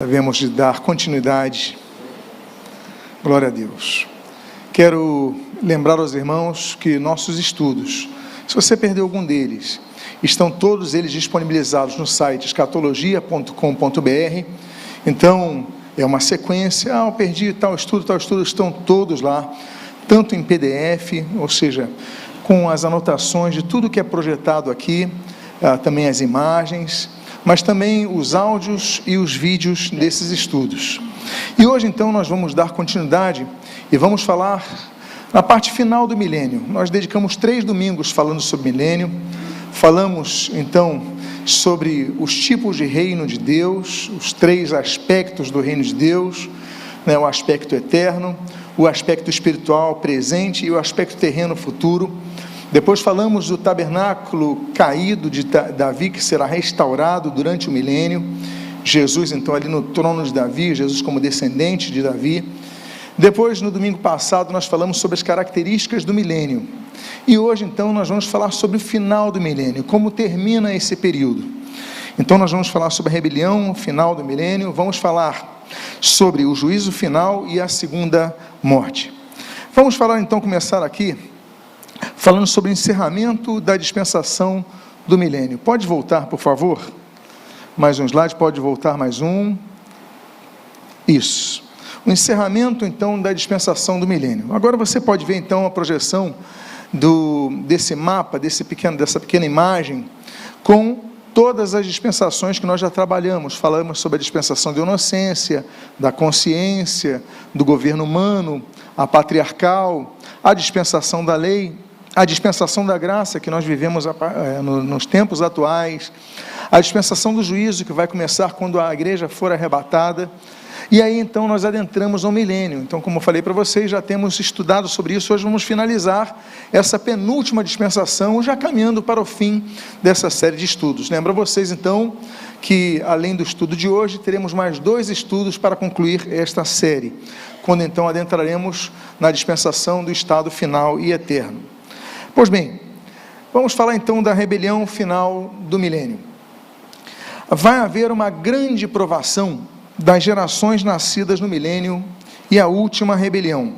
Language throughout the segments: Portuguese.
Devemos de dar continuidade. Glória a Deus. Quero lembrar aos irmãos que nossos estudos, se você perdeu algum deles, estão todos eles disponibilizados no site escatologia.com.br. Então, é uma sequência. Eu perdi tal estudo, estão todos lá, tanto em PDF, ou seja, com as anotações de tudo que é projetado aqui, também as imagens, mas também os áudios e os vídeos desses estudos. E hoje, então, nós vamos dar continuidade e vamos falar na parte final do milênio. Nós dedicamos 3 domingos falando sobre milênio. Falamos, então, sobre os tipos de reino de Deus, os 3 aspectos do reino de Deus, o aspecto eterno, o aspecto espiritual presente e o aspecto terreno futuro. Depois falamos do tabernáculo caído de Davi, que será restaurado durante o milênio. Jesus, então, ali no trono de Davi, Jesus como descendente de Davi. Depois, no domingo passado, nós falamos sobre as características do milênio. E hoje, então, nós vamos falar sobre o final do milênio, como termina esse período. Então, nós vamos falar sobre a rebelião, o final do milênio, vamos falar sobre o juízo final e a segunda morte. Vamos falar, então, começar aqui, falando sobre o encerramento da dispensação do milênio. Pode voltar, por favor? Mais um slide, pode voltar mais um. Isso. O encerramento, então, da dispensação do milênio. Agora você pode ver, então, a projeção desse mapa, dessa pequena imagem, com todas as dispensações que nós já trabalhamos. Falamos sobre a dispensação da inocência, da consciência, do governo humano, a patriarcal, a dispensação da lei, a dispensação da graça que nós vivemos nos tempos atuais, a dispensação do juízo que vai começar quando a igreja for arrebatada, e aí então nós adentramos ao milênio. Então, como eu falei para vocês, já temos estudado sobre isso. Hoje vamos finalizar essa penúltima dispensação, já caminhando para o fim dessa série de estudos. Lembro a vocês então que, além do estudo de hoje, teremos mais 2 estudos para concluir esta série, quando então adentraremos na dispensação do estado final e eterno. Pois bem, vamos falar então da rebelião final do milênio. Vai haver uma grande provação das gerações nascidas no milênio e a última rebelião.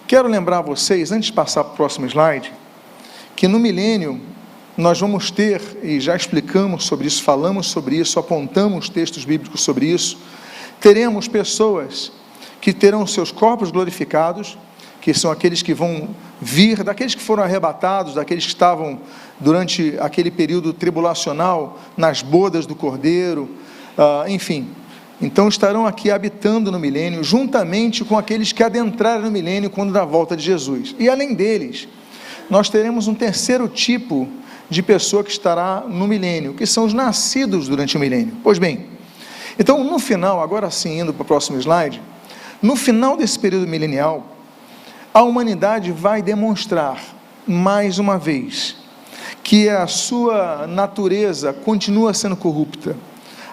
Quero lembrar a vocês, antes de passar para o próximo slide, que no milênio nós vamos ter, e já explicamos sobre isso, falamos sobre isso, apontamos textos bíblicos sobre isso, teremos pessoas que terão seus corpos glorificados, que são aqueles que vão vir, daqueles que foram arrebatados, daqueles que estavam durante aquele período tribulacional, nas bodas do Cordeiro, enfim. Então estarão aqui habitando no milênio, juntamente com aqueles que adentraram no milênio quando da volta de Jesus. E além deles, nós teremos um terceiro tipo de pessoa que estará no milênio, que são os nascidos durante o milênio. Pois bem, então no final, agora sim, indo para o próximo slide, no final desse período milenial, a humanidade vai demonstrar, mais uma vez, que a sua natureza continua sendo corrupta,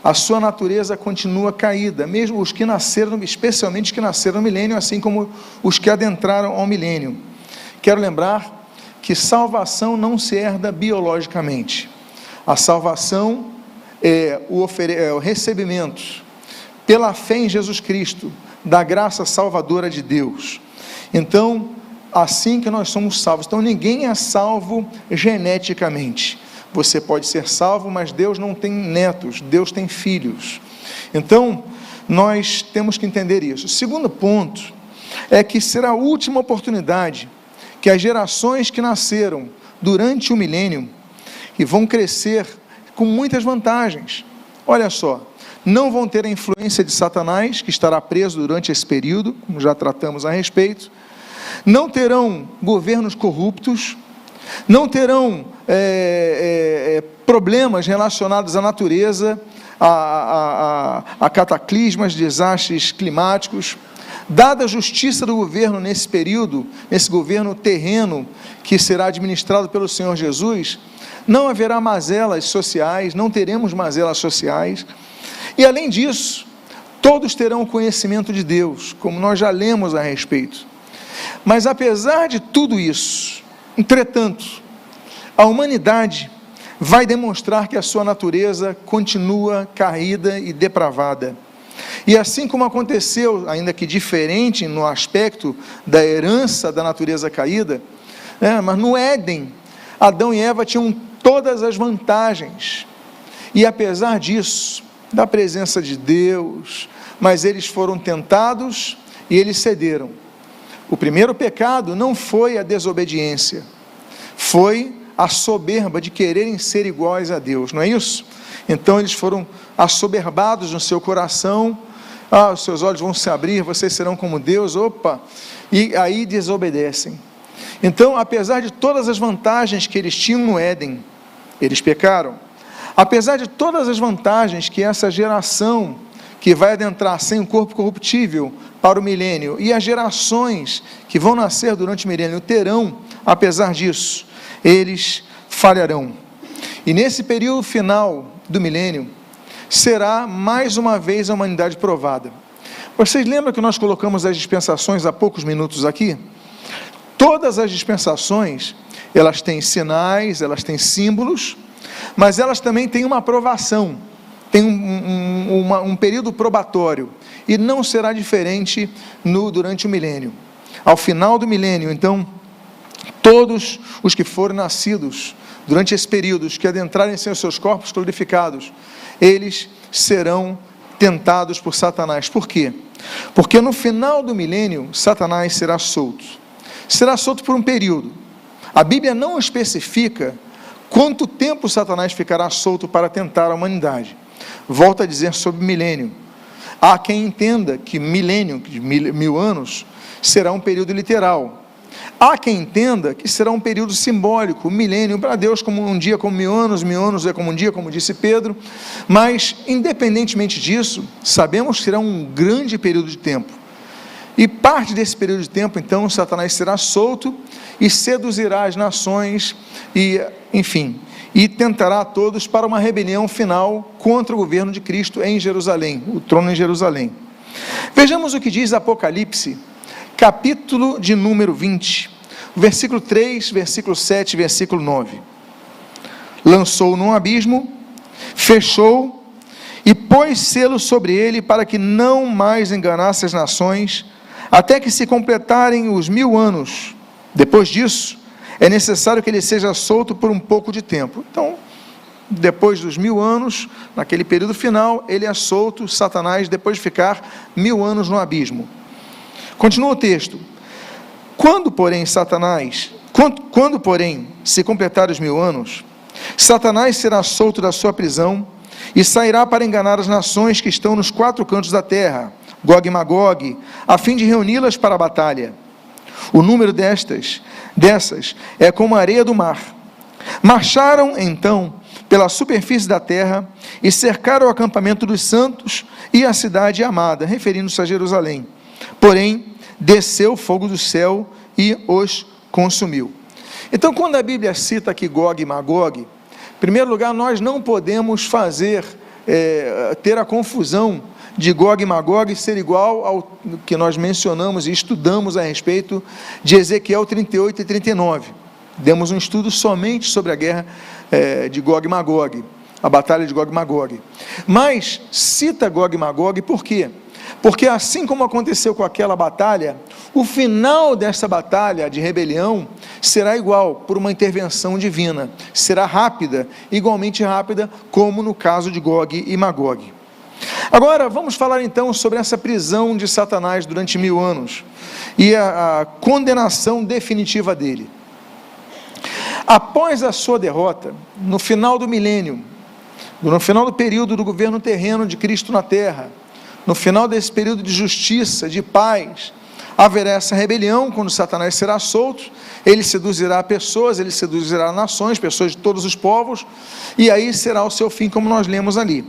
a sua natureza continua caída, mesmo os que nasceram, especialmente os que nasceram no milênio, assim como os que adentraram ao milênio. Quero lembrar que salvação não se herda biologicamente. A salvação é o recebimento, pela fé em Jesus Cristo, da graça salvadora de Deus. Então, assim que nós somos salvos. Então, ninguém é salvo geneticamente. Você pode ser salvo, mas Deus não tem netos, Deus tem filhos. Então, nós temos que entender isso. O segundo ponto é que será a última oportunidade que as gerações que nasceram durante o milênio e vão crescer com muitas vantagens. Olha só, não vão ter a influência de Satanás, que estará preso durante esse período, como já tratamos a respeito. Não terão governos corruptos, não terão problemas relacionados à natureza, a cataclismas, desastres climáticos. Dada a justiça do governo nesse período, nesse governo terreno que será administrado pelo Senhor Jesus, não haverá mazelas sociais, não teremos mazelas sociais. E além disso, todos terão o conhecimento de Deus, como nós já lemos a respeito. Mas apesar de tudo isso, entretanto, a humanidade vai demonstrar que a sua natureza continua caída e depravada. E assim como aconteceu, ainda que diferente no aspecto da herança da natureza caída, mas no Éden, Adão e Eva tinham todas as vantagens, e apesar disso, da presença de Deus, mas eles foram tentados e eles cederam. O primeiro pecado não foi a desobediência, foi a soberba de quererem ser iguais a Deus, não é isso? Então eles foram assoberbados no seu coração, os seus olhos vão se abrir, vocês serão como Deus, e aí desobedecem. Então, apesar de todas as vantagens que eles tinham no Éden, eles pecaram. Apesar de todas as vantagens que essa geração que vai adentrar sem o corpo corruptível para o milênio, e as gerações que vão nascer durante o milênio terão, apesar disso, eles falharão. E nesse período final do milênio, será mais uma vez a humanidade provada. Vocês lembram que nós colocamos as dispensações há poucos minutos aqui? Todas as dispensações, elas têm sinais, elas têm símbolos, mas elas também têm uma aprovação, tem um período probatório, e não será diferente durante o milênio. Ao final do milênio, então, todos os que forem nascidos durante esse período, os que adentrarem sem os seus corpos glorificados, eles serão tentados por Satanás. Por quê? Porque no final do milênio, Satanás será solto. Será solto por um período. A Bíblia não especifica quanto tempo Satanás ficará solto para tentar a humanidade. Volta a dizer sobre milênio. Há quem entenda que milênio, 1000 anos, será um período literal. Há quem entenda que será um período simbólico, milênio para Deus, como um dia como 1000 anos é como um dia, como disse Pedro, mas independentemente disso, sabemos que será um grande período de tempo, e parte desse período de tempo, então, Satanás será solto, e seduzirá as nações, e tentará a todos para uma rebelião final, contra o governo de Cristo em Jerusalém, o trono em Jerusalém. Vejamos o que diz Apocalipse, capítulo de número 20, versículo 3, versículo 7, versículo 9. Lançou num abismo, fechou, e pôs selo sobre ele, para que não mais enganasse as nações, até que se completarem os 1000 anos. Depois disso, é necessário que ele seja solto por um pouco de tempo. Então, depois dos 1000 anos, naquele período final, ele é solto, Satanás, depois de ficar 1000 anos no abismo. Continua o texto. Quando, porém, se completar os 1000 anos, Satanás será solto da sua prisão e sairá para enganar as nações que estão nos 4 cantos da terra, Gog e Magog, a fim de reuni-las para a batalha. O número dessas é como a areia do mar. Marcharam, então, pela superfície da terra e cercaram o acampamento dos santos e a cidade amada, referindo-se a Jerusalém. Porém, desceu fogo do céu e os consumiu. Então, quando a Bíblia cita aqui Gog e Magog, em primeiro lugar, nós não podemos ter a confusão de Gog e Magog ser igual ao que nós mencionamos e estudamos a respeito de Ezequiel 38 e 39. Demos um estudo somente sobre a guerra de Gog e Magog, a batalha de Gog e Magog. Mas cita Gog e Magog por quê? Porque assim como aconteceu com aquela batalha, o final dessa batalha de rebelião será igual, por uma intervenção divina, será rápida, igualmente rápida, como no caso de Gog e Magog. Agora, vamos falar então sobre essa prisão de Satanás durante 1000 anos, e a condenação definitiva dele. Após a sua derrota, no final do milênio, no final do período do governo terreno de Cristo na terra, no final desse período de justiça, de paz, haverá essa rebelião, quando Satanás será solto, ele seduzirá pessoas, ele seduzirá nações, pessoas de todos os povos, e aí será o seu fim, como nós lemos ali.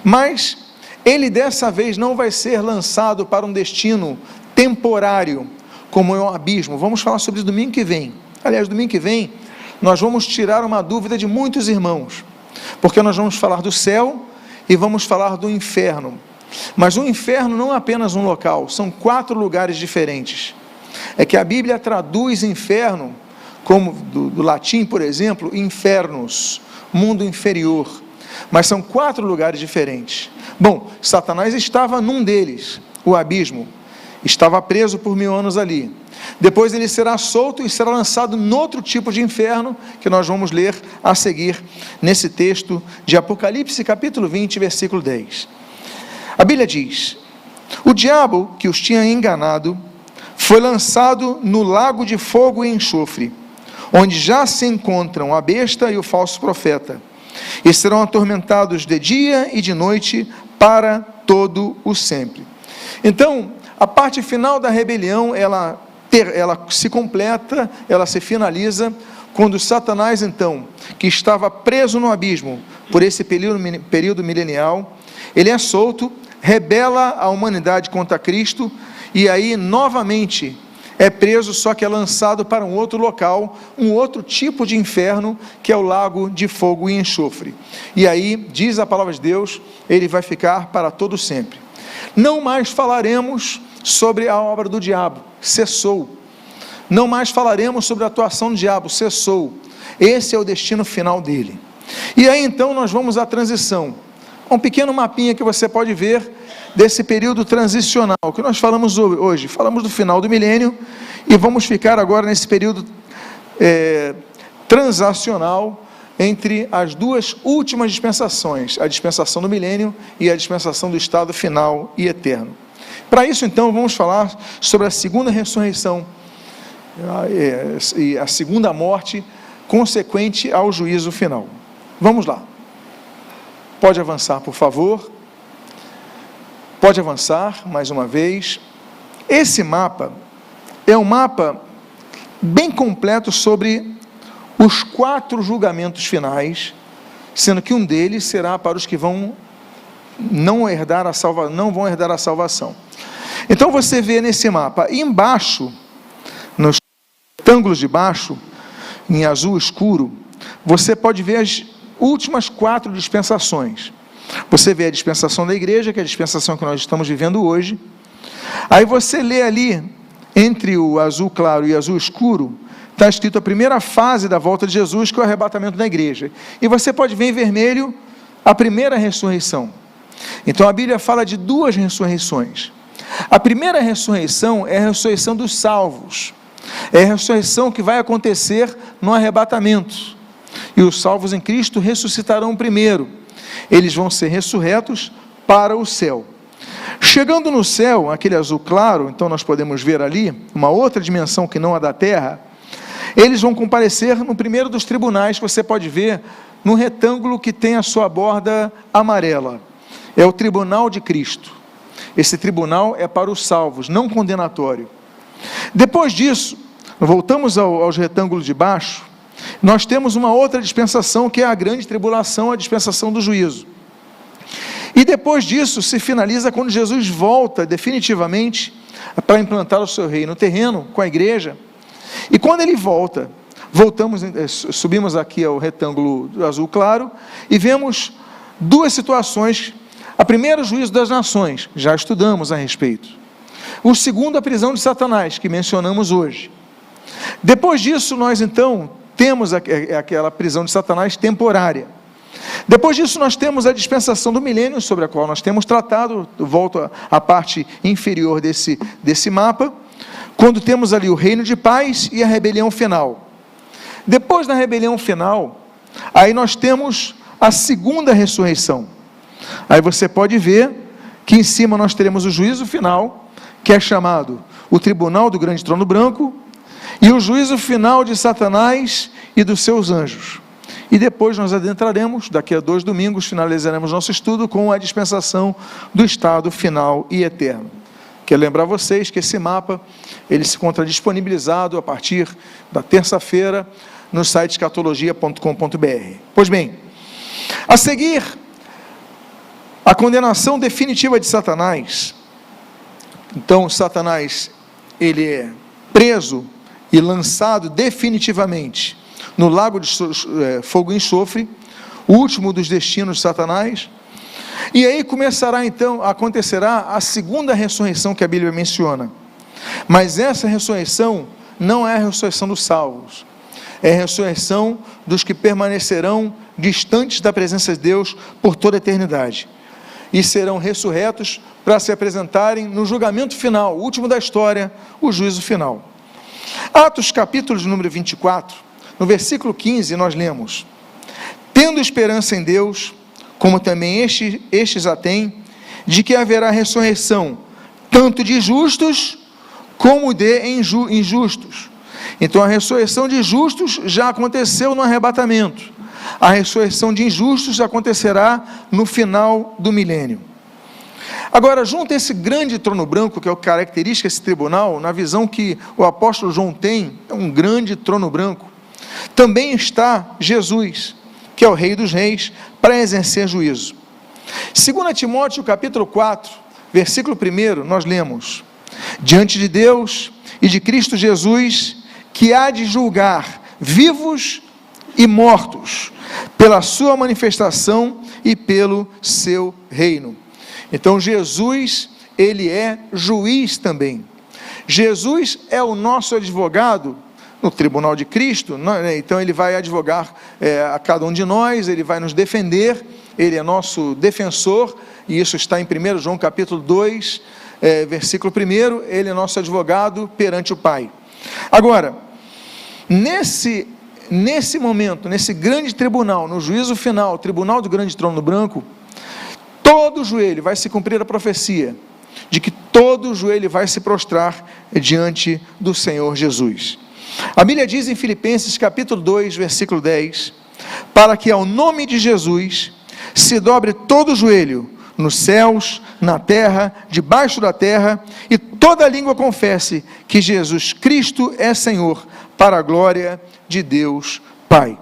Mas ele dessa vez não vai ser lançado para um destino temporário, como é um abismo. Vamos falar sobre isso domingo que vem. Aliás, domingo que vem, nós vamos tirar uma dúvida de muitos irmãos, porque nós vamos falar do céu e vamos falar do inferno. Mas o inferno não é apenas um local, são 4 lugares diferentes. É que a Bíblia traduz inferno, como do latim, por exemplo, infernos, mundo inferior. mas são 4 lugares diferentes. Bom, Satanás estava num deles, o abismo, estava preso por 1000 anos ali. Depois ele será solto e será lançado em outro tipo de inferno, que nós vamos ler a seguir nesse texto de Apocalipse, capítulo 20, versículo 10. A Bíblia diz: o diabo que os tinha enganado foi lançado no lago de fogo e enxofre, onde já se encontram a besta e o falso profeta, e serão atormentados de dia e de noite para todo o sempre. Então, a parte final da rebelião, ela se completa, ela se finaliza, quando Satanás, então, que estava preso no abismo por esse período milenial, ele é solto, rebela a humanidade contra Cristo, e aí, novamente, é preso, só que é lançado para um outro local, um outro tipo de inferno, que é o lago de fogo e enxofre. E aí, diz a palavra de Deus, ele vai ficar para todo sempre. Não mais falaremos sobre a obra do diabo, cessou. Não mais falaremos sobre a atuação do diabo, cessou. Esse é o destino final dele. E aí, então, nós vamos à transição. Um pequeno mapinha que você pode ver desse período transicional, que nós falamos hoje. Falamos do final do milênio e vamos ficar agora nesse período transacional entre as 2 últimas dispensações, a dispensação do milênio e a dispensação do estado final e eterno. Para isso, então, vamos falar sobre a segunda ressurreição e a segunda morte consequente ao juízo final. Vamos lá. Pode avançar, por favor. Pode avançar, mais uma vez. Esse mapa é um mapa bem completo sobre os 4 julgamentos finais, sendo que um deles será para os que não vão herdar a salvação. Então você vê nesse mapa, embaixo, nos retângulos de baixo, em azul escuro, você pode ver as últimas 4 dispensações. Você vê a dispensação da igreja, que é a dispensação que nós estamos vivendo hoje. Aí você lê ali, entre o azul claro e o azul escuro, está escrito a primeira fase da volta de Jesus, que é o arrebatamento da igreja. E você pode ver em vermelho a primeira ressurreição. Então a Bíblia fala de 2 ressurreições. A primeira ressurreição é a ressurreição dos salvos. É a ressurreição que vai acontecer no arrebatamento. E os salvos em Cristo ressuscitarão primeiro. Eles vão ser ressurretos para o céu. Chegando no céu, aquele azul claro, então nós podemos ver ali, uma outra dimensão que não a da terra, eles vão comparecer no primeiro dos tribunais, que você pode ver no retângulo que tem a sua borda amarela. É o tribunal de Cristo. Esse tribunal é para os salvos, não condenatório. Depois disso, voltamos aos retângulos de baixo, nós temos uma outra dispensação, que é a grande tribulação, a dispensação do juízo. E depois disso, se finaliza quando Jesus volta definitivamente para implantar o seu reino terreno com a igreja. E quando ele volta, subimos aqui ao retângulo azul claro, e vemos 2 situações. A primeira, o juízo das nações, já estudamos a respeito. O segundo, a prisão de Satanás, que mencionamos hoje. Depois disso, nós então temos aquela prisão de Satanás temporária. Depois disso, nós temos a dispensação do milênio, sobre a qual nós temos tratado. Volto à parte inferior desse mapa, quando temos ali o reino de paz e a rebelião final. Depois da rebelião final, aí nós temos a segunda ressurreição. Aí você pode ver que em cima nós teremos o juízo final, que é chamado o tribunal do grande trono branco, e o juízo final de Satanás e dos seus anjos. E depois nós adentraremos, daqui a 2 domingos, finalizaremos nosso estudo com a dispensação do estado final e eterno. Quero lembrar vocês que esse mapa, ele se encontra disponibilizado a partir da terça-feira no site escatologia.com.br. Pois bem, a seguir, a condenação definitiva de Satanás. Então, Satanás, ele é preso e lançado definitivamente no lago de fogo e enxofre, o último dos destinos de Satanás. E aí acontecerá a segunda ressurreição que a Bíblia menciona. Mas essa ressurreição não é a ressurreição dos salvos, é a ressurreição dos que permanecerão distantes da presença de Deus por toda a eternidade, e serão ressurretos para se apresentarem no julgamento final, o último da história, o juízo final. Atos capítulo de número 24, no versículo 15, nós lemos: tendo esperança em Deus, como também estes a têm, de que haverá ressurreição, tanto de justos como de injustos. Então a ressurreição de justos já aconteceu no arrebatamento, a ressurreição de injustos acontecerá no final do milênio. Agora, junto a esse grande trono branco, que é o característica desse tribunal, na visão que o apóstolo João tem, é um grande trono branco, também está Jesus, que é o Rei dos Reis, para exercer juízo. 2 Timóteo capítulo 4, versículo 1, nós lemos: diante de Deus e de Cristo Jesus, que há de julgar vivos e mortos, pela sua manifestação e pelo seu reino. Então Jesus, ele é juiz também. Jesus é o nosso advogado no tribunal de Cristo, então ele vai advogar a cada um de nós, ele vai nos defender, ele é nosso defensor, e isso está em 1 João capítulo 2, versículo 1, ele é nosso advogado perante o Pai. Agora, nesse momento, nesse grande tribunal, no juízo final, tribunal do grande trono branco, todo joelho vai se cumprir a profecia, de que todo joelho vai se prostrar diante do Senhor Jesus. A Bíblia diz em Filipenses capítulo 2, versículo 10, para que ao nome de Jesus se dobre todo o joelho, nos céus, na terra, debaixo da terra, e toda língua confesse que Jesus Cristo é Senhor, para a glória de Deus Pai.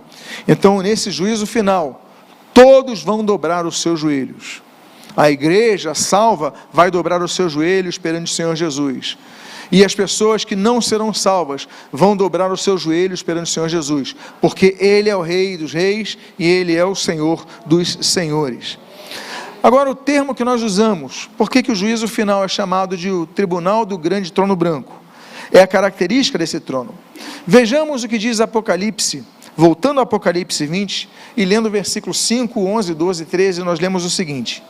Então, nesse juízo final, todos vão dobrar os seus joelhos. A igreja salva vai dobrar os seus joelhos perante o Senhor Jesus. E as pessoas que não serão salvas vão dobrar os seus joelhos perante o Senhor Jesus, porque Ele é o Rei dos Reis e Ele é o Senhor dos Senhores. Agora, o termo que nós usamos, por que o juízo final é chamado de o tribunal do grande trono branco? É a característica desse trono. Vejamos o que diz Apocalipse, voltando ao Apocalipse 20, e lendo versículos 5, 11, 12 e 13, nós lemos o seguinte: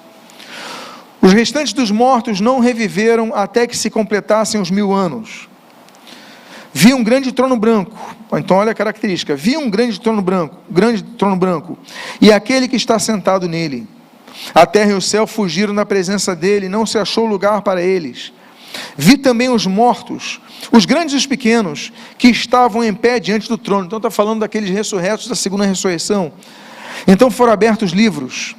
os restantes dos mortos não reviveram até que se completassem os 1000 anos. Vi um grande trono branco, então olha a característica, vi um grande trono branco, e aquele que está sentado nele. A terra e o céu fugiram da presença dele, e não se achou lugar para eles. Vi também os mortos, os grandes e os pequenos, que estavam em pé diante do trono. Então está falando daqueles ressurretos da segunda ressurreição. Então foram abertos livros.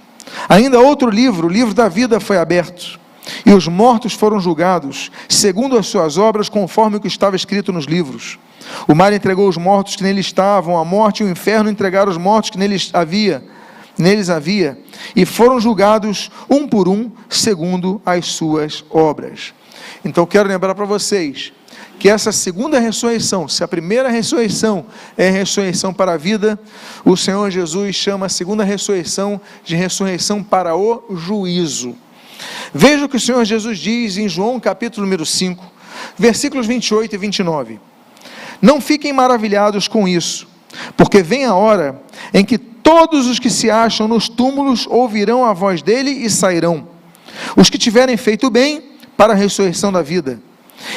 Ainda outro livro, o livro da vida, foi aberto, e os mortos foram julgados, segundo as suas obras, conforme o que estava escrito nos livros. O mar entregou os mortos que nele estavam, a morte e o inferno entregaram os mortos que neles havia, e foram julgados um por um, segundo as suas obras. Então quero lembrar para vocês, que essa segunda ressurreição, se a primeira ressurreição é a ressurreição para a vida, o Senhor Jesus chama a segunda ressurreição de ressurreição para o juízo. Veja o que o Senhor Jesus diz em João capítulo número 5, versículos 28 e 29. Não fiquem maravilhados com isso, porque vem a hora em que todos os que se acham nos túmulos ouvirão a voz dele e sairão. Os que tiverem feito bem, para a ressurreição da vida,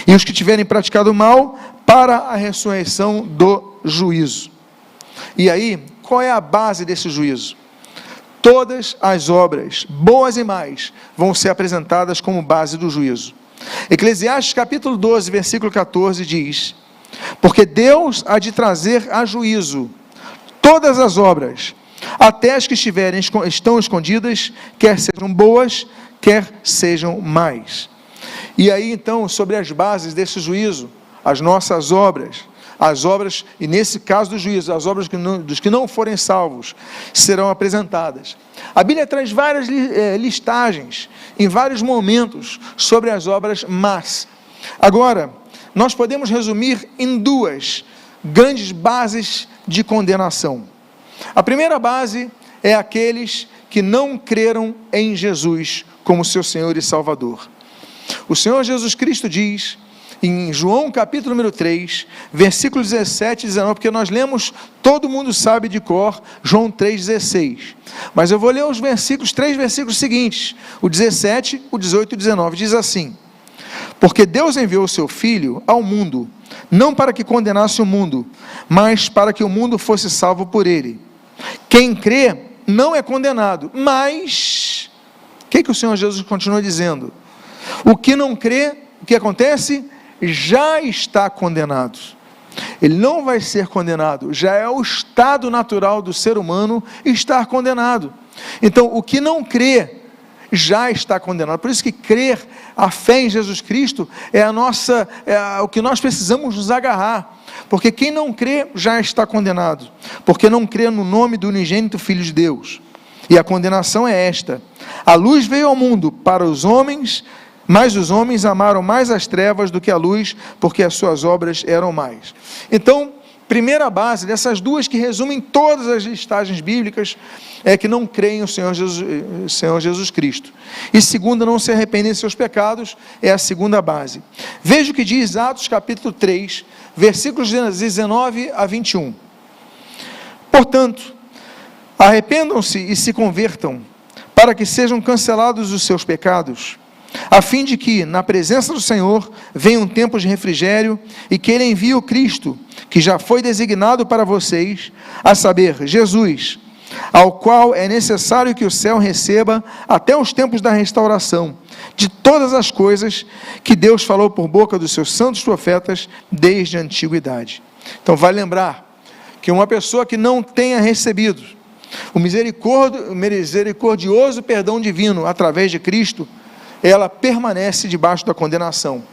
e os que tiverem praticado mal, para a ressurreição do juízo. E aí, qual é a base desse juízo? Todas as obras, boas e más, vão ser apresentadas como base do juízo. Eclesiastes capítulo 12, versículo 14 diz: porque Deus há de trazer a juízo todas as obras, até as que estão escondidas, quer sejam boas, quer sejam más. E aí então, sobre as bases desse juízo, as nossas obras, e nesse caso do juízo, as obras dos que não forem salvos, serão apresentadas. A Bíblia traz várias listagens, em vários momentos, sobre as obras más. Agora, nós podemos resumir em duas grandes bases de condenação. A primeira base é aqueles que não creram em Jesus como seu Senhor e Salvador. O Senhor Jesus Cristo diz, em João capítulo número 3, versículos 17 e 19, porque nós lemos, todo mundo sabe de cor, João 3,16. Mas eu vou ler os três versículos seguintes, o 17, o 18 e o 19, diz assim: porque Deus enviou o seu Filho ao mundo, não para que condenasse o mundo, mas para que o mundo fosse salvo por ele. Quem crê não é condenado, mas, o que o Senhor Jesus continua dizendo? O que não crê, o que acontece? Já está condenado. Ele não vai ser condenado, já é o estado natural do ser humano estar condenado. Então, o que não crê, já está condenado. Por isso que crer, a fé em Jesus Cristo é o que nós precisamos nos agarrar, porque quem não crê já está condenado, porque não crê no nome do unigênito Filho de Deus. E a condenação é esta: a luz veio ao mundo para os homens, mas os homens amaram mais as trevas do que a luz, porque as suas obras eram mais. Então, primeira base dessas duas que resumem todas as listagens bíblicas é que não creem no Senhor Jesus Cristo. E segunda, não se arrependem de seus pecados, é a segunda base. Veja o que diz Atos capítulo 3, versículos 19 a 21. Portanto, arrependam-se e se convertam, para que sejam cancelados os seus pecados, a fim de que, na presença do Senhor, venham tempos de refrigério, e que Ele envie o Cristo, que já foi designado para vocês, a saber, Jesus, ao qual é necessário que o céu receba, até os tempos da restauração, de todas as coisas que Deus falou por boca dos seus santos profetas, desde a antiguidade. Então, vai lembrar que uma pessoa que não tenha recebido o misericordioso perdão divino através de Cristo, ela permanece debaixo da condenação.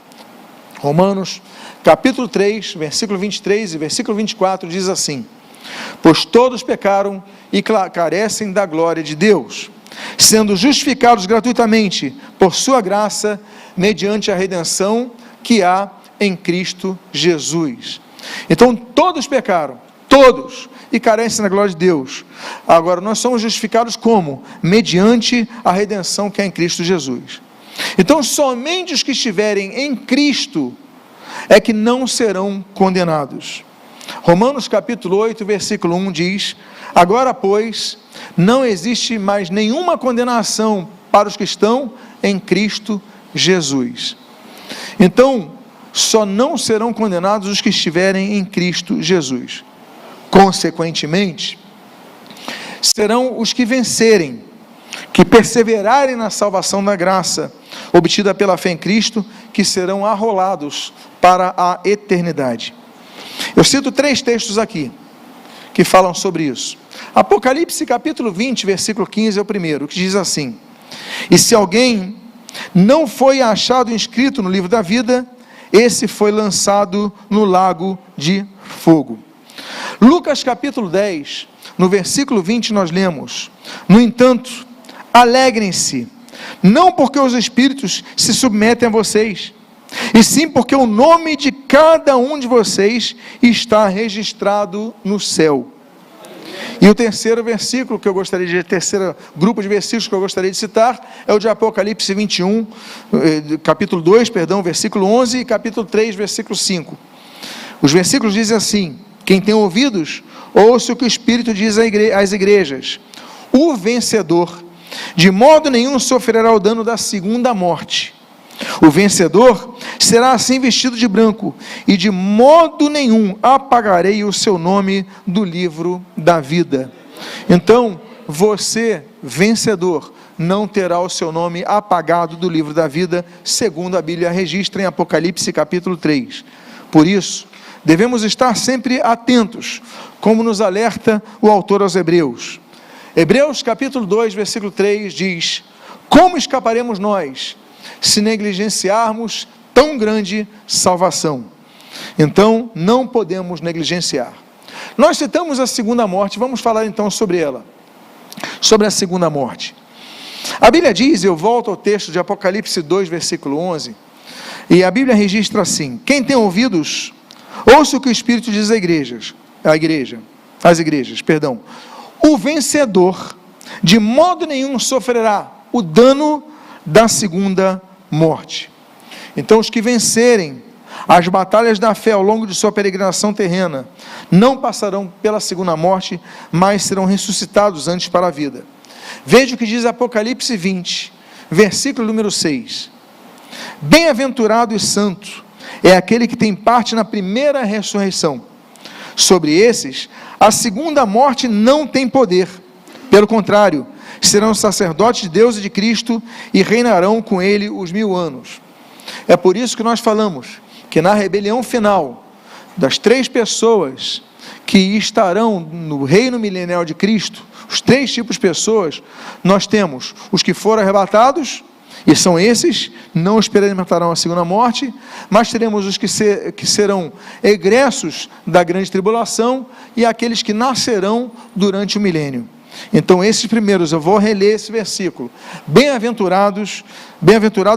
Romanos, capítulo 3, versículo 23 e versículo 24, diz assim: pois todos pecaram e carecem da glória de Deus, sendo justificados gratuitamente por sua graça, mediante a redenção que há em Cristo Jesus. Então, todos pecaram, todos, e carecem da glória de Deus. Agora, nós somos justificados como? Mediante a redenção que há em Cristo Jesus. Então, somente os que estiverem em Cristo é que não serão condenados. Romanos capítulo 8, versículo 1 diz: agora, pois, não existe mais nenhuma condenação para os que estão em Cristo Jesus. Então, só não serão condenados os que estiverem em Cristo Jesus. Consequentemente, serão os que vencerem, que perseverarem na salvação da graça, obtida pela fé em Cristo, que serão arrolados para a eternidade. Eu cito 3 textos aqui, que falam sobre isso. Apocalipse capítulo 20, versículo 15 é o primeiro, que diz assim: e se alguém não foi achado inscrito no livro da vida, esse foi lançado no lago de fogo. Lucas capítulo 10, no versículo 20 nós lemos: no entanto, alegrem-se, não porque os espíritos se submetem a vocês, e sim porque o nome de cada um de vocês está registrado no céu. E o terceiro grupo de versículos que eu gostaria de citar é o de Apocalipse 21, capítulo 2, versículo 11 e capítulo 3, versículo 5. Os versículos dizem assim: quem tem ouvidos, ouça o que o Espírito diz às igrejas. O vencedor, de modo nenhum sofrerá o dano da segunda morte. O vencedor será assim vestido de branco, e de modo nenhum apagarei o seu nome do livro da vida. Então, você, vencedor, não terá o seu nome apagado do livro da vida, segundo a Bíblia registra em Apocalipse capítulo 3. Por isso, devemos estar sempre atentos, como nos alerta o autor aos Hebreus. Hebreus capítulo 2, versículo 3 diz: como escaparemos nós, se negligenciarmos tão grande salvação? Então, não podemos negligenciar. Nós citamos a segunda morte, vamos falar então sobre ela, sobre a segunda morte. A Bíblia diz, eu volto ao texto de Apocalipse 2, versículo 11, e a Bíblia registra assim: quem tem ouvidos, ouça o que o Espírito diz às igrejas. O vencedor, de modo nenhum sofrerá o dano da segunda morte. Então, os que vencerem as batalhas da fé ao longo de sua peregrinação terrena, não passarão pela segunda morte, mas serão ressuscitados antes para a vida. Veja o que diz Apocalipse 20, versículo número 6. Bem-aventurado e santo é aquele que tem parte na primeira ressurreição. Sobre esses, a segunda morte não tem poder. Pelo contrário, serão sacerdotes de Deus e de Cristo e reinarão com ele os 1000 anos. É por isso que nós falamos que na rebelião final, das 3 pessoas que estarão no reino milenial de Cristo, os 3 tipos de pessoas, nós temos os que foram arrebatados, e são esses, não experimentarão a segunda morte, mas teremos os que serão egressos da grande tribulação, e aqueles que nascerão durante o milênio. Então esses primeiros, eu vou reler esse versículo, bem-aventurado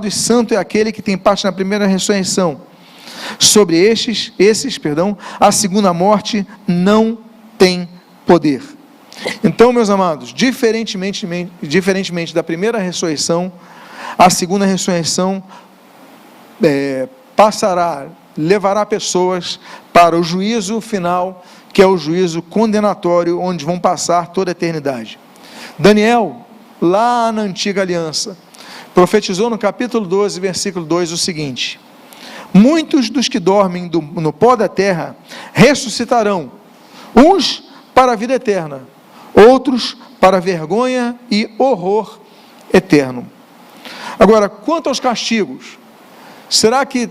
e santo é aquele que tem parte na primeira ressurreição. Sobre esses, a segunda morte não tem poder. Então, meus amados, diferentemente da primeira ressurreição, a segunda ressurreição levará pessoas para o juízo final, que é o juízo condenatório, onde vão passar toda a eternidade. Daniel, lá na antiga aliança, profetizou no capítulo 12, versículo 2, o seguinte: muitos dos que dormem no pó da terra ressuscitarão, uns para a vida eterna, outros para vergonha e horror eterno. Agora, quanto aos castigos, será que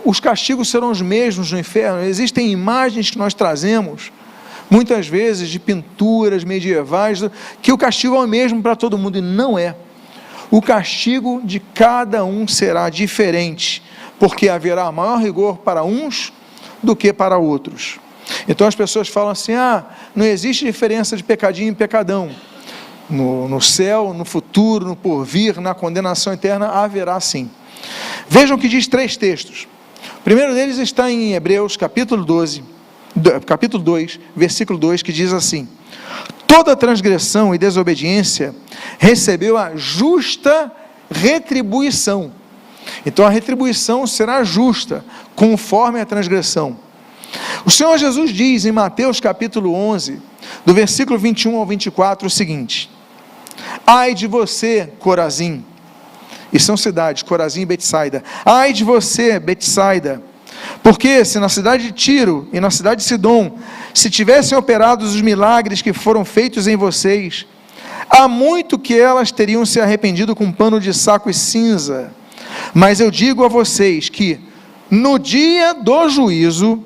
os castigos serão os mesmos no inferno? Existem imagens que nós trazemos, muitas vezes de pinturas medievais, que o castigo é o mesmo para todo mundo, e não é. O castigo de cada um será diferente, porque haverá maior rigor para uns do que para outros. Então as pessoas falam assim: não existe diferença de pecadinho e pecadão. No céu, no futuro, no porvir, na condenação eterna, haverá sim. Vejam que diz 3 textos. O primeiro deles está em Hebreus, capítulo 2, versículo 2, que diz assim: toda transgressão e desobediência recebeu a justa retribuição. Então a retribuição será justa, conforme a transgressão. O Senhor Jesus diz em Mateus capítulo 11, do versículo 21 ao 24, o seguinte: ai de você, Corazim, e são cidades, Corazim e Betsaida, ai de você, Betsaida, porque se na cidade de Tiro e na cidade de Sidom, se tivessem operado os milagres que foram feitos em vocês, há muito que elas teriam se arrependido com pano de saco e cinza. Mas eu digo a vocês que, no dia do juízo,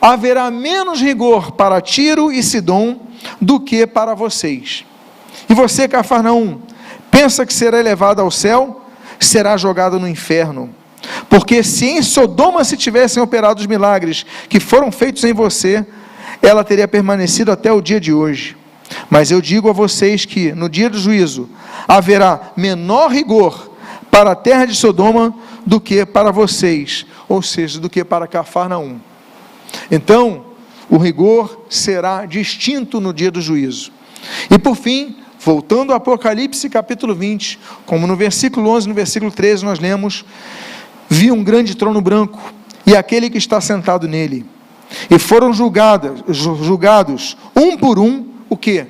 haverá menos rigor para Tiro e Sidom do que para vocês. E você, Cafarnaum, pensa que será elevado ao céu? Será jogado no inferno. Porque se em Sodoma se tivessem operado os milagres que foram feitos em você, ela teria permanecido até o dia de hoje. Mas eu digo a vocês que, no dia do juízo, haverá menor rigor para a terra de Sodoma do que para vocês, ou seja, do que para Cafarnaum. Então, o rigor será distinto no dia do juízo. E por fim, voltando ao Apocalipse capítulo 20, como no versículo 11 e no versículo 13 nós lemos: vi um grande trono branco e aquele que está sentado nele, e foram julgados um por um, o quê?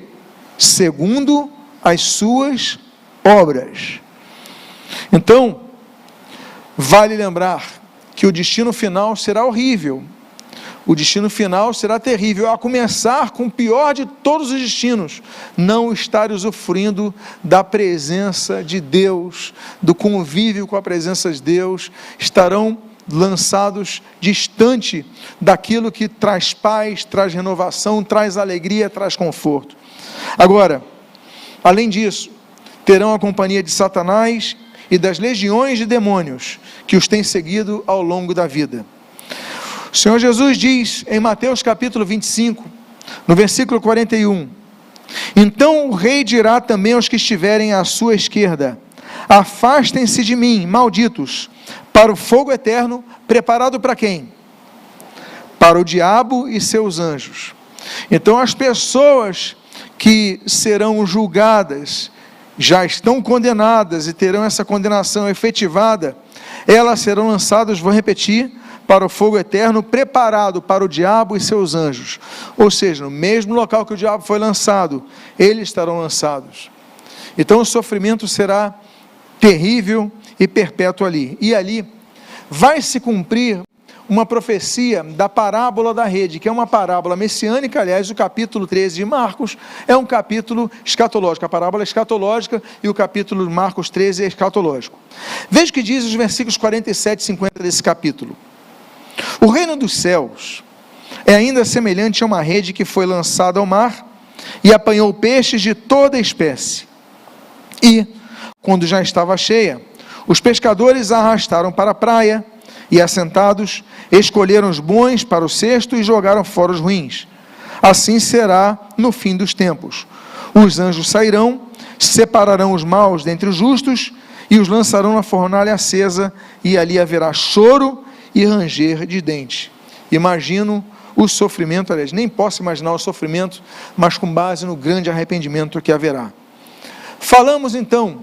Segundo as suas obras. Então, vale lembrar que o destino final será horrível, o destino final será terrível, a começar com o pior de todos os destinos: não estar usufruindo da presença de Deus, do convívio com a presença de Deus, estarão lançados distante daquilo que traz paz, traz renovação, traz alegria, traz conforto. Agora, além disso, terão a companhia de Satanás e das legiões de demônios que os têm seguido ao longo da vida. O Senhor Jesus diz em Mateus capítulo 25, no versículo 41, então o rei dirá também aos que estiverem à sua esquerda: afastem-se de mim, malditos, para o fogo eterno, preparado para quem? Para o diabo e seus anjos. Então as pessoas que serão julgadas, já estão condenadas e terão essa condenação efetivada, elas serão lançadas, vou repetir, para o fogo eterno, preparado para o diabo e seus anjos. Ou seja, no mesmo local que o diabo foi lançado, eles estarão lançados. Então o sofrimento será terrível e perpétuo ali. E ali vai se cumprir uma profecia da parábola da rede, que é uma parábola messiânica. Aliás, o capítulo 13 de Marcos é um capítulo escatológico, a parábola é escatológica e o capítulo de Marcos 13 é escatológico. Veja o que diz os versículos 47 e 50 desse capítulo. O reino dos céus é ainda semelhante a uma rede que foi lançada ao mar e apanhou peixes de toda espécie. E, quando já estava cheia, os pescadores a arrastaram para a praia e, assentados, escolheram os bons para o cesto e jogaram fora os ruins. Assim será no fim dos tempos. Os anjos sairão, separarão os maus dentre os justos e os lançarão na fornalha acesa, e ali haverá choro e ranger de dentes. Imagino o sofrimento, aliás, nem posso imaginar o sofrimento, mas com base no grande arrependimento que haverá. Falamos então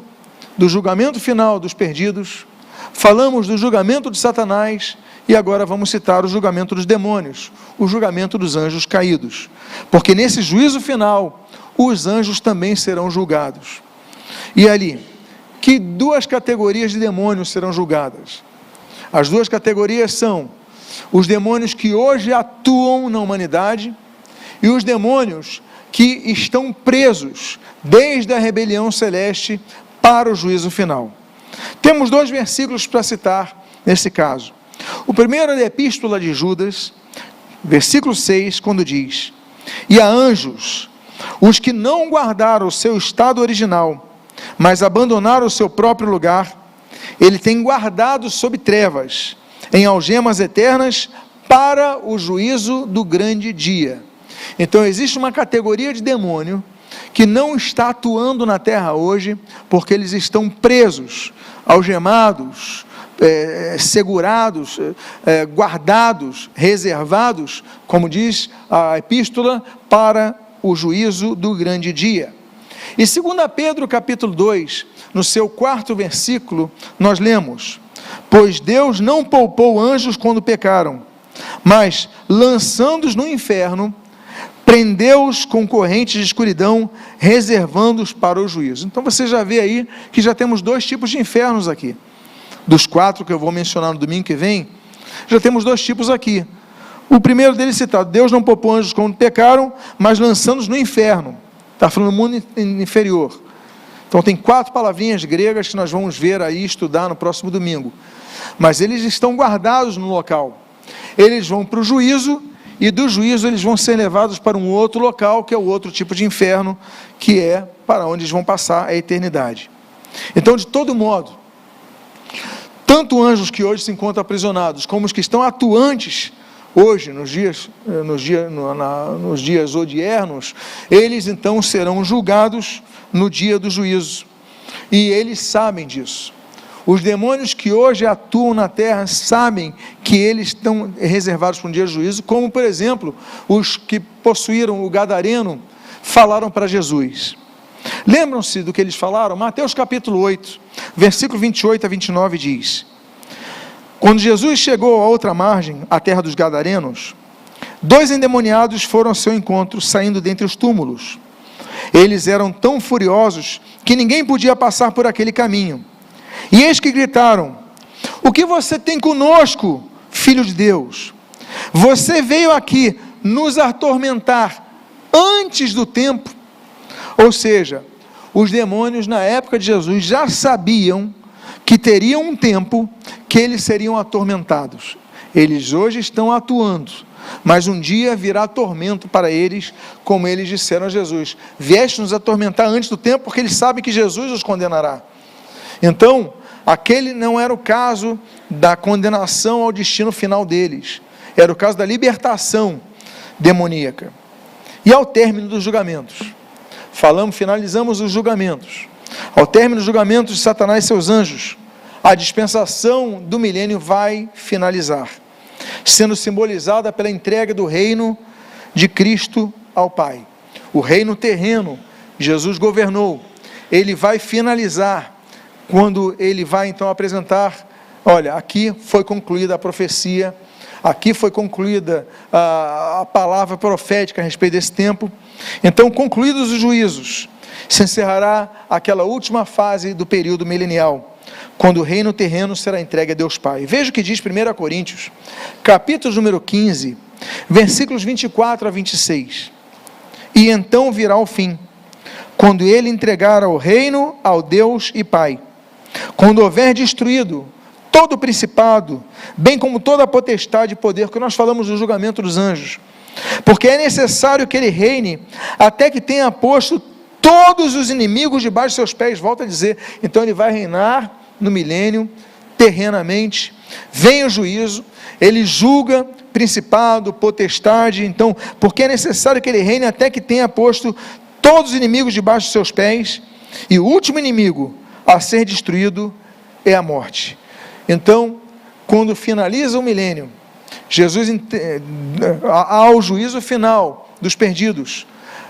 do julgamento final dos perdidos, falamos do julgamento de Satanás, e agora vamos citar o julgamento dos demônios, o julgamento dos anjos caídos, porque nesse juízo final, os anjos também serão julgados. E ali, que duas categorias de demônios serão julgadas? As duas categorias são os demônios que hoje atuam na humanidade e os demônios que estão presos desde a rebelião celeste para o juízo final. Temos dois versículos para citar nesse caso. O primeiro é da Epístola de Judas, versículo 6, quando diz: e a anjos, os que não guardaram o seu estado original, mas abandonaram o seu próprio lugar, ele tem guardado sob trevas, em algemas eternas, para o juízo do grande dia. Então existe uma categoria de demônio que não está atuando na terra hoje, porque eles estão presos, algemados, segurados, guardados, reservados, como diz a epístola, para o juízo do grande dia. E 2 Pedro capítulo 2, no seu 4º versículo, nós lemos: pois Deus não poupou anjos quando pecaram, mas, lançando-os no inferno, prendeu-os com correntes de escuridão, reservando-os para o juízo. Então você já vê aí que já temos dois tipos de infernos aqui. Dos 4 que eu vou mencionar no domingo que vem, já temos dois tipos aqui. O primeiro deles citado: Deus não poupou anjos quando pecaram, mas lançando-os no inferno. Está falando do mundo inferior. Então tem 4 palavrinhas gregas que nós vamos ver aí, estudar no próximo domingo. Mas eles estão guardados no local. Eles vão para o juízo, e do juízo eles vão ser levados para um outro local, que é o outro tipo de inferno, que é para onde eles vão passar a eternidade. Então, de todo modo, tanto anjos que hoje se encontram aprisionados, como os que estão atuantes hoje, nos dias odiernos, eles então serão julgados no dia do juízo, e eles sabem disso. Os demônios que hoje atuam na terra sabem que eles estão reservados para um dia de juízo, como por exemplo, os que possuíram o gadareno falaram para Jesus. Lembram-se do que eles falaram? Mateus capítulo 8, versículo 28 a 29 diz: quando Jesus chegou à outra margem, a terra dos gadarenos, 2 endemoniados foram ao seu encontro, saindo dentre os túmulos. Eles eram tão furiosos que ninguém podia passar por aquele caminho. E eis que gritaram: o que você tem conosco, Filho de Deus? Você veio aqui nos atormentar antes do tempo? Ou seja, os demônios na época de Jesus já sabiam que teriam um tempo que eles seriam atormentados. Eles hoje estão atuando, mas um dia virá tormento para eles, como eles disseram a Jesus: vieste nos atormentar antes do tempo, porque eles sabem que Jesus os condenará. Então, aquele não era o caso da condenação ao destino final deles, era o caso da libertação demoníaca. E ao término dos julgamentos, finalizamos os julgamentos. Ao término dos julgamentos de Satanás e seus anjos, a dispensação do milênio vai finalizar, sendo simbolizada pela entrega do reino de Cristo ao Pai. O reino terreno, Jesus governou, ele vai finalizar quando ele vai então apresentar olha, aqui foi concluída a profecia, aqui foi concluída a palavra profética a respeito desse tempo. Então, concluídos os juízos, se encerrará aquela última fase do período milenial, quando o reino terreno será entregue a Deus Pai. Veja o que diz 1 Coríntios, capítulo número 15, versículos 24 a 26. E então virá o fim, quando ele entregar o reino ao Deus e Pai, quando houver destruído todo o principado, bem como toda a potestade e poder, que nós falamos do julgamento dos anjos, porque é necessário que ele reine, até que tenha posto todos os inimigos debaixo de seus pés. Volta a dizer, então ele vai reinar no milênio, terrenamente, vem o juízo, ele julga principado, potestade, então, porque é necessário que ele reine até que tenha posto todos os inimigos debaixo de seus pés, e o último inimigo a ser destruído é a morte. Então, quando finaliza o milênio, Jesus, ao juízo final dos perdidos,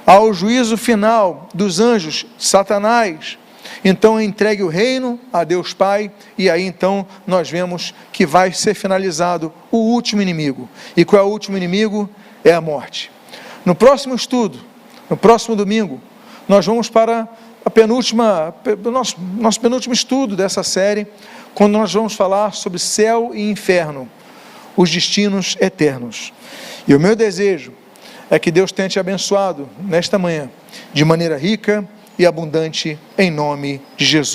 ao juízo final dos anjos, Satanás, então entregue o reino a Deus Pai, e aí então nós vemos que vai ser finalizado o último inimigo. E qual é o último inimigo? É a morte. No próximo estudo, no próximo domingo, nós vamos para nosso penúltimo estudo dessa série, quando nós vamos falar sobre céu e inferno, os destinos eternos. E o meu desejo é que Deus tenha te abençoado nesta manhã, de maneira rica e abundante, em nome de Jesus.